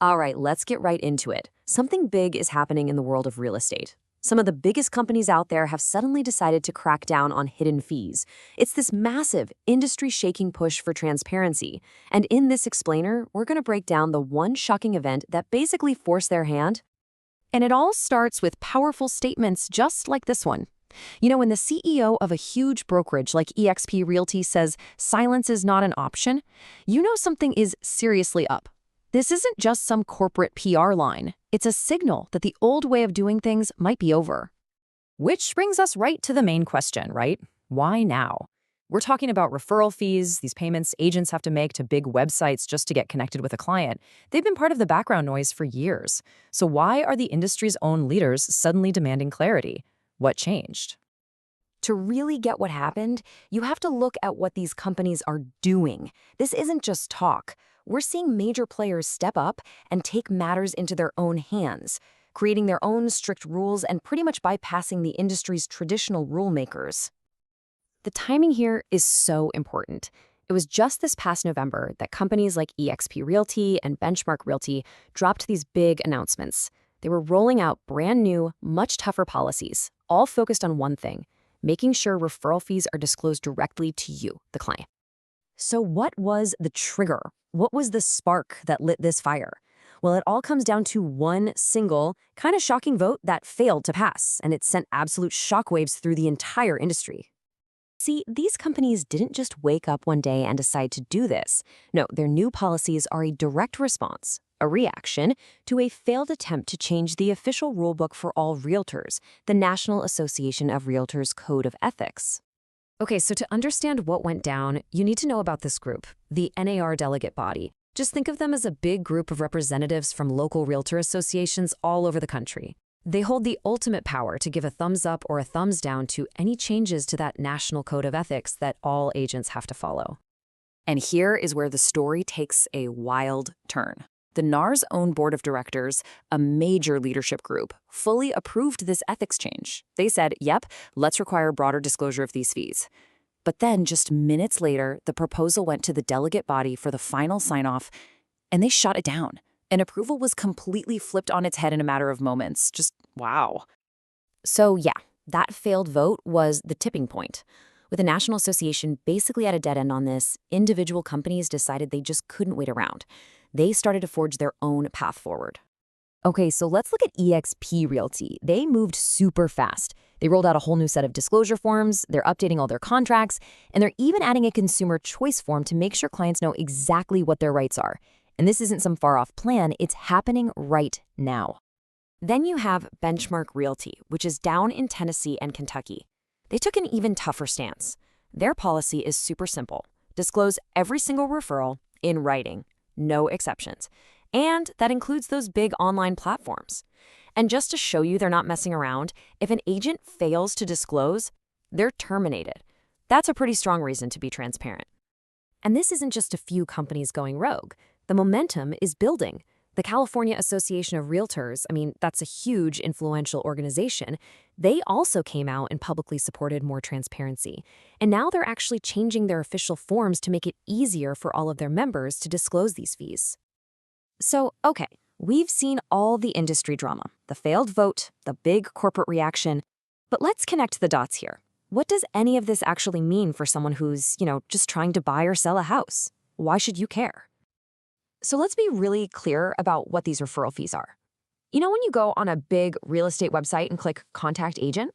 All right, let's get right into it. Something big is happening in the world of real estate. Some of the biggest companies out there have suddenly decided to crack down on hidden fees. It's this massive, industry-shaking push for transparency. And in this explainer, we're going to break down the one shocking event that basically forced their hand. And it all starts with powerful statements just like this one. You know, when the CEO of a huge brokerage like eXp Realty says silence is not an option, you know something is seriously up. This isn't just some corporate PR line. It's a signal that the old way of doing things might be over. Which brings us right to the main question, right? Why now? We're talking about referral fees, these payments agents have to make to big websites just to get connected with a client. They've been part of the background noise for years. So why are the industry's own leaders suddenly demanding clarity? What changed? To really get what happened, you have to look at what these companies are doing. This isn't just talk. We're seeing major players step up and take matters into their own hands, creating their own strict rules and pretty much bypassing the industry's traditional rule makers. The timing here is so important. It was just this past November that companies like eXp Realty and Benchmark Realty dropped these big announcements. They were rolling out brand new, much tougher policies, all focused on one thing: making sure referral fees are disclosed directly to you, the client. So what was the trigger? What was the spark that lit this fire? Well, it all comes down to one single, kind of shocking vote that failed to pass, and it sent absolute shockwaves through the entire industry. See, these companies didn't just wake up one day and decide to do this. No, their new policies are a direct response, a reaction to a failed attempt to change the official rulebook for all realtors, the National Association of Realtors Code of Ethics. Okay, so to understand what went down, you need to know about this group, the NAR delegate body. Just think of them as a big group of representatives from local realtor associations all over the country. They hold the ultimate power to give a thumbs up or a thumbs down to any changes to that national code of ethics that all agents have to follow. And here is where the story takes a wild turn. The NAR's own board of directors, a major leadership group, fully approved this ethics change. They said, yep, let's require broader disclosure of these fees. But then just minutes later, the proposal went to the delegate body for the final sign-off, and they shot it down. And approval was completely flipped on its head in a matter of moments. Just wow. So yeah, that failed vote was the tipping point. With the National Association basically at a dead end on this, individual companies decided they just couldn't wait around. They started to forge their own path forward. Okay, so let's look at eXp Realty. They moved super fast. They rolled out a whole new set of disclosure forms, they're updating all their contracts, and they're even adding a consumer choice form to make sure clients know exactly what their rights are. And this isn't some far-off plan, it's happening right now. Then you have Benchmark Realty, which is down in Tennessee and Kentucky. They took an even tougher stance. Their policy is super simple. Disclose every single referral in writing. No exceptions. And that includes those big online platforms. And just to show you they're not messing around, if an agent fails to disclose, they're terminated. That's a pretty strong reason to be transparent. And this isn't just a few companies going rogue. The momentum is building. The California Association of Realtors, that's a huge, influential organization. They also came out and publicly supported more transparency. And now they're actually changing their official forms to make it easier for all of their members to disclose these fees. So, okay, we've seen all the industry drama, the failed vote, the big corporate reaction. But let's connect the dots here. What does any of this actually mean for someone who's, just trying to buy or sell a house? Why should you care? So let's be really clear about what these referral fees are. You know when you go on a big real estate website and click Contact Agent?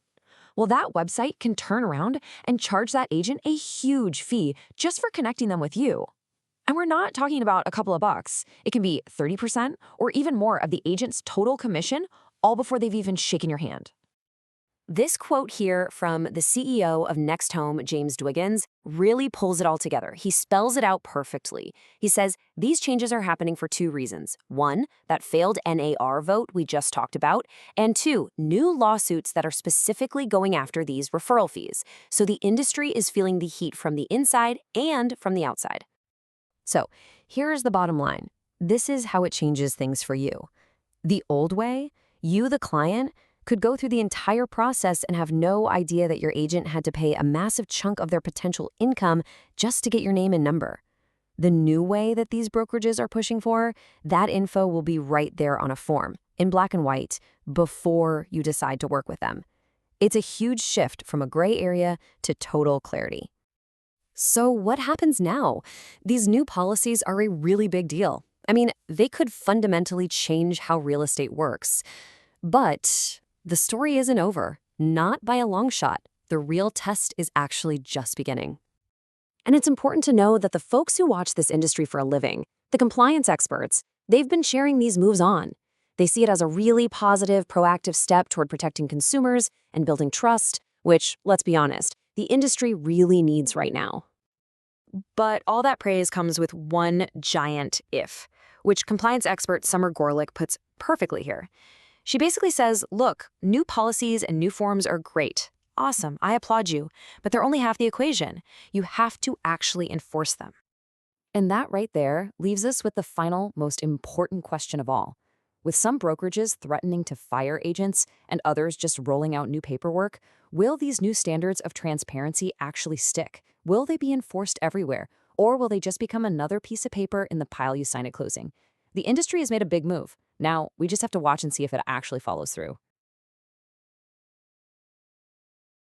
Well, that website can turn around and charge that agent a huge fee just for connecting them with you. And we're not talking about a couple of bucks. It can be 30% or even more of the agent's total commission, all before they've even shaken your hand. This quote here from the CEO of Next Home, James Dwiggins, really pulls it all together. He spells it out perfectly. He says, these changes are happening for two reasons. One, that failed NAR vote we just talked about, and two, new lawsuits that are specifically going after these referral fees. So the industry is feeling the heat from the inside and from the outside. So here's the bottom line. This is how it changes things for you. The old way, you, the client, could go through the entire process and have no idea that your agent had to pay a massive chunk of their potential income just to get your name and number. The new way that these brokerages are pushing for, that info will be right there on a form, in black and white, before you decide to work with them. It's a huge shift from a gray area to total clarity. So what happens now? These new policies are a really big deal. I mean, they could fundamentally change how real estate works. But the story isn't over, not by a long shot. The real test is actually just beginning. And it's important to know that the folks who watch this industry for a living, the compliance experts, they've been sharing these moves on. They see it as a really positive, proactive step toward protecting consumers and building trust, which, let's be honest, the industry really needs right now. But all that praise comes with one giant if, which compliance expert Summer Gorlick puts perfectly here. She basically says, look, new policies and new forms are great. Awesome, I applaud you, but they're only half the equation. You have to actually enforce them. And that right there leaves us with the final, most important question of all. With some brokerages threatening to fire agents and others just rolling out new paperwork, will these new standards of transparency actually stick? Will they be enforced everywhere? Or will they just become another piece of paper in the pile you sign at closing? The industry has made a big move. Now, we just have to watch and see if it actually follows through.